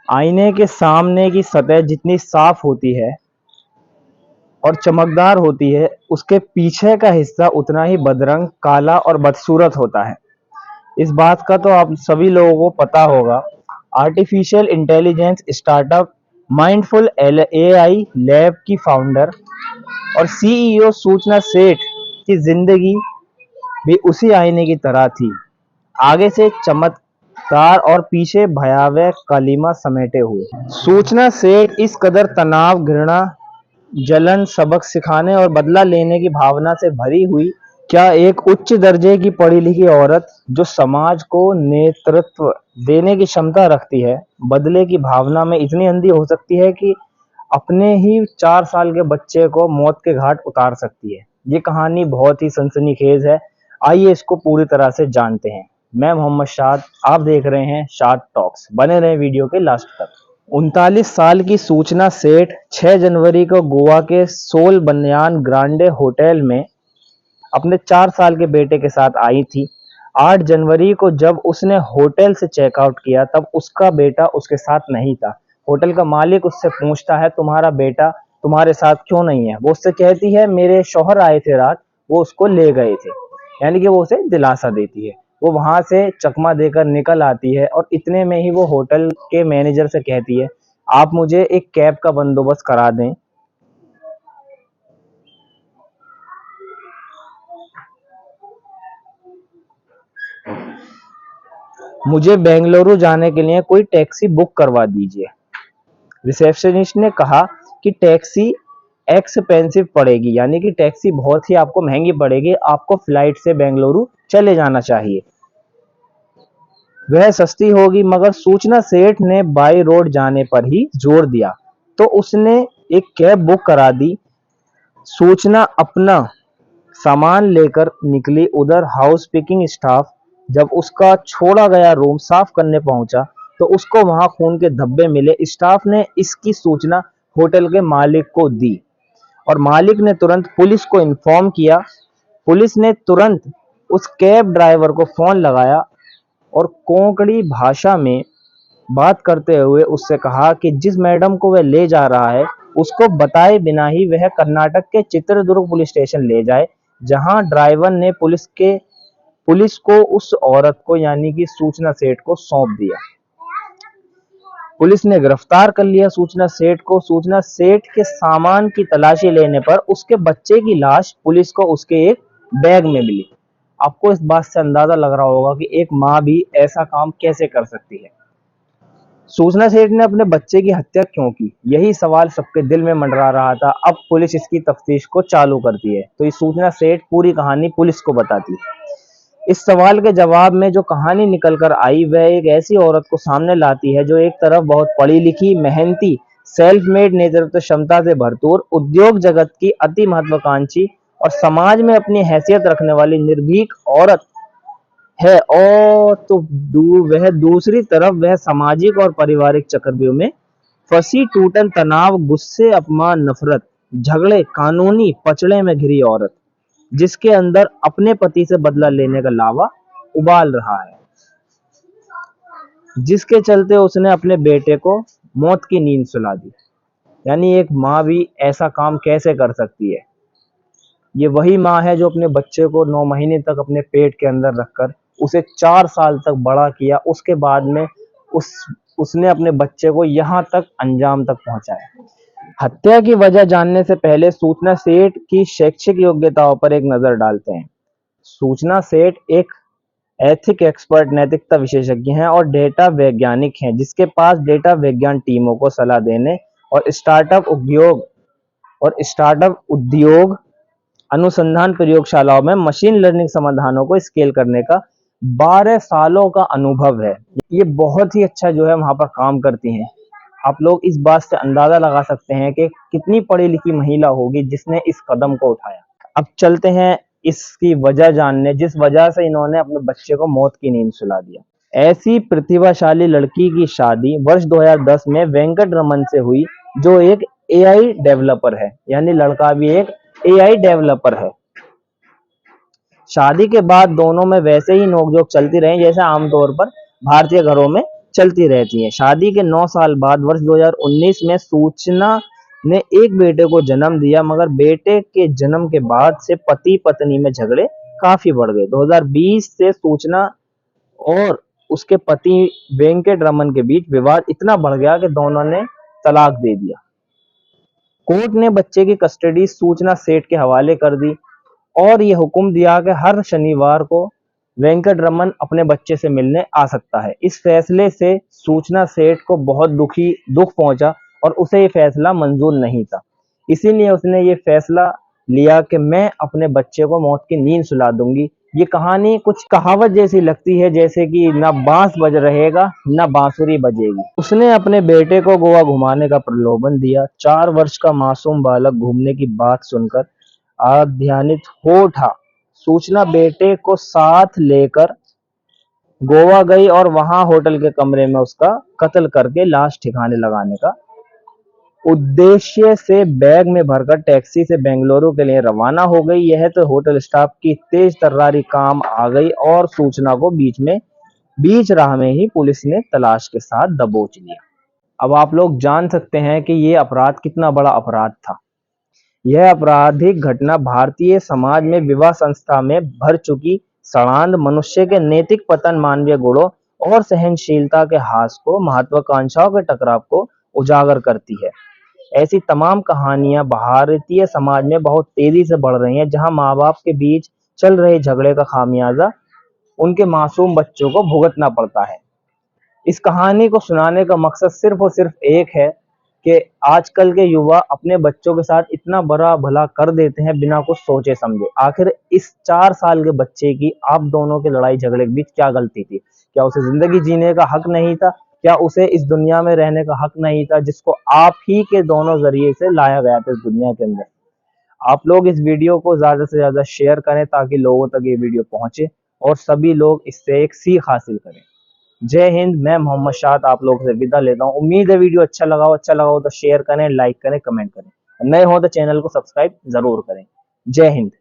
आईने के सामने की सतह जितनी साफ होती है और चमकदार होती है, उसके पीछे का हिस्सा उतना ही बदरंग, काला और बदसूरत होता है। इस बात का तो आप सभी लोगों को पता होगा। Artificial intelligence startup mindful AI lab की फाउंडर और सीईओ सूचना सेठ की जिंदगी भी उसी आईने की तरह थी, आगे से चमत्कार और पीछे भयावह कलिमा समेटे हुए। सूचना सेठ इस कदर तनाव, घृणा, जलन, सबक सिखाने और बदला लेने की भावना से भरी हुई। क्या एक उच्च दर्जे की पढ़ी लिखी औरत जो समाज को नेतृत्व देने की क्षमता रखती है, बदले की भावना में इतनी अंधी हो सकती है कि अपने ही 4 साल के बच्चे को मौत के घाट उतार सकती है? ये कहानी बहुत ही सनसनीखेज है। आइए इसको पूरी तरह से जानते हैं। मैं मोहम्मद शाद, आप देख रहे हैं शाद टॉक्स। बने रहे वीडियो के लास्ट तक। 39 साल की सूचना सेठ 6 जनवरी को गोवा के सोल बनियान ग्रांडे होटल में अपने 4 साल के बेटे के साथ आई थी। 8 जनवरी को जब उसने होटल से चेकआउट किया तब उसका बेटा उसके साथ नहीं था। होटल का मालिक उससे पूछता है, तुम्हारा बेटा तुम्हारे साथ क्यों नहीं है? वो उससे कहती है, मेरे शौहर आए थे रात, वो उसको ले गए थे। यानी कि वो उसे दिलासा देती है। वो वहां से चकमा देकर निकल आती है और इतने में ही वो होटल के मैनेजर से कहती है, आप मुझे एक कैब का बंदोबस्त करा दें। मुझे बेंगलुरु जाने के लिए कोई टैक्सी बुक करवा दीजिए। रिसेप्शनिस्ट ने कहा कि टैक्सी एक्सपेंसिव पड़ेगी, यानी कि टैक्सी बहुत ही आपको महंगी पड़ेगी, आपको फ्लाइट से बेंगलुरु चले जाना चाहिए, वह सस्ती होगी। मगर सूचना सेठ ने बाई रोड जाने पर ही जोर दिया, तो उसने एक कैब बुक करा दी। सूचना अपना सामान लेकर निकली। उधर हाउस पिकिंग स्टाफ जब उसका छोड़ा गया रूम साफ करने पहुंचा तो उसको वहां खून के धब्बे मिले। स्टाफ ने इसकी सूचना होटल के मालिक को दी और मालिक ने तुरंत पुलिस को इन्फॉर्म किया। पुलिस ने तुरंत उस कैब ड्राइवर को फोन लगाया और कोंकणी भाषा में बात करते हुए उससे कहा कि जिस मैडम को वह ले जा रहा है उसको बताए बिना ही वह कर्नाटक के चित्रदुर्ग पुलिस स्टेशन ले जाए, जहां ड्राइवर ने पुलिस को उस औरत को यानी कि सूचना सेठ को सौंप दिया। पुलिस ने गिरफ्तार कर लिया सूचना सेठ को। सूचना सेठ के सामान की तलाशी लेने पर उसके बच्चे की लाश पुलिस को उसके एक बैग में मिली। आपको इस बात से अंदाजा लग रहा होगा कि एक माँ भी ऐसा काम कैसे कर सकती है। सूचना सेठ ने अपने बच्चे की हत्या क्यों की, यही सवाल सबके दिल में मंडरा रहा था। अब पुलिस इसकी तफ्तीश को चालू करती है तो ये सूचना सेठ पूरी कहानी पुलिस को बताती है। इस सवाल के जवाब में जो कहानी निकल कर आई वह एक ऐसी औरत को सामने लाती है जो एक तरफ बहुत पढ़ी लिखी, मेहनती, सेल्फ मेड, नेतृत्व क्षमता से भरपूर, उद्योग जगत की अति महत्वाकांक्षी और समाज में अपनी हैसियत रखने वाली निर्भीक औरत है, और तो वह दूसरी तरफ वह सामाजिक और पारिवारिक चक्रव्यूह में फंसी, टूटन, तनाव, गुस्से, अपमान, नफरत, झगड़े, कानूनी पचड़े में घिरी औरत, जिसके अंदर अपने पति से बदला लेने का लावा उबाल रहा है, जिसके चलते उसने अपने बेटे को मौत की नींद सुला दी। यानी एक माँ भी ऐसा काम कैसे कर सकती है? ये वही माँ है जो अपने बच्चे को 9 महीने तक अपने पेट के अंदर रखकर उसे 4 साल तक बड़ा किया। उसके बाद में उसने अपने बच्चे को यहाँ तक अंजाम तक पहुंचाया। हत्या की वजह जानने से पहले सूचना सेठ की शैक्षिक योग्यताओं पर एक नजर डालते हैं। सूचना सेठ एक एथिक एक्सपर्ट, नैतिकता विशेषज्ञ हैं और डेटा वैज्ञानिक हैं, जिसके पास डेटा विज्ञान टीमों को सलाह देने और स्टार्टअप उद्योग अनुसंधान प्रयोगशालाओं में मशीन लर्निंग समाधानों को स्केल करने का 12 सालों का अनुभव है। ये बहुत ही अच्छा जो है वहां पर काम करती हैं। आप लोग इस बात से अंदाजा लगा सकते हैं कि कितनी पढ़ी लिखी महिला होगी जिसने इस कदम को उठाया। अब चलते हैं इसकी वजह जानने, जिस वजह से इन्होंने अपने बच्चे को मौत की नींद सुला दिया। ऐसी प्रतिभाशाली लड़की की शादी वर्ष 2010 में वेंकट रमन से हुई, जो एक एआई डेवलपर है, यानी लड़का भी एक एआई डेवलपर है। शादी के बाद दोनों में वैसे ही नोकझोंक चलती रही जैसे आमतौर पर भारतीय घरों में चलती रहती हैं। शादी के 9 साल बाद वर्ष 2019 में सूचना ने एक बेटे को जन्म दिया, मगर बेटे के जन्म के बाद से पति पत्नी में झगड़े काफी बढ़ गए। 2020 से सूचना और उसके पति वेंकट रमन के बीच विवाद इतना बढ़ गया कि दोनों ने तलाक दे दिया। कोर्ट ने बच्चे की कस्टडी सूचना सेठ के हवाले कर दी और ये हुक्म दिया कि हर शनिवार को वेंकट रमन अपने बच्चे से मिलने आ सकता है। इस फैसले से सूचना सेठ को बहुत दुख पहुंचा और उसे ये फैसला मंजूर नहीं था। इसीलिए उसने ये फैसला लिया कि मैं अपने बच्चे को मौत की नींद सुला दूंगी। ये कहानी कुछ कहावत जैसी लगती है, जैसे कि ना बांस बज रहेगा ना बांसुरी बजेगी। उसने अपने बेटे को गोवा घुमाने का प्रलोभन दिया। 4 वर्ष का मासूम बालक घूमने की बात सुनकर आध्यान्वित हो उठा। सूचना बेटे को साथ लेकर गोवा गई और वहां होटल के कमरे में उसका कत्ल करके लाश ठिकाने लगाने का उद्देश्य से बैग में भरकर टैक्सी से बेंगलुरु के लिए रवाना हो गई। यह तो होटल स्टाफ की तेज तर्रारी काम आ गई और सूचना को बीच राह में ही पुलिस ने तलाश के साथ दबोच लिया। अब आप लोग जान सकते हैं कि ये अपराध कितना बड़ा अपराध था। यह आपराधिक घटना भारतीय समाज में विवाह संस्था में भर चुकी सड़ांध, मनुष्य के नैतिक पतन, मानवीय गुणों और सहनशीलता के ह्रास को, महत्वाकांक्षाओं के टकराव को उजागर करती है। ऐसी तमाम कहानियां भारतीय समाज में बहुत तेजी से बढ़ रही हैं, जहां माँ बाप के बीच चल रहे झगड़े का खामियाजा उनके मासूम बच्चों को भुगतना पड़ता है। इस कहानी को सुनाने का मकसद सिर्फ और सिर्फ एक है कि आजकल के युवा अपने बच्चों के साथ इतना बड़ा भला कर देते हैं बिना कुछ सोचे समझे। आखिर इस 4 साल के बच्चे की आप दोनों के लड़ाई झगड़े के बीच क्या गलती थी? क्या उसे जिंदगी जीने का हक नहीं था? क्या उसे इस दुनिया में रहने का हक नहीं था, जिसको आप ही के दोनों जरिए से लाया गया था इस दुनिया के अंदर? आप लोग इस वीडियो को ज्यादा से ज्यादा शेयर करें ताकि लोगों तक ये वीडियो पहुंचे और सभी लोग इससे एक सीख हासिल करें। जय हिंद। मैं मोहम्मद शाद आप लोगों से विदा लेता हूँ। उम्मीद है वीडियो अच्छा लगा हो तो शेयर करें, लाइक करें, कमेंट करें। नए हो तो चैनल को सब्सक्राइब जरूर करें। जय हिंद।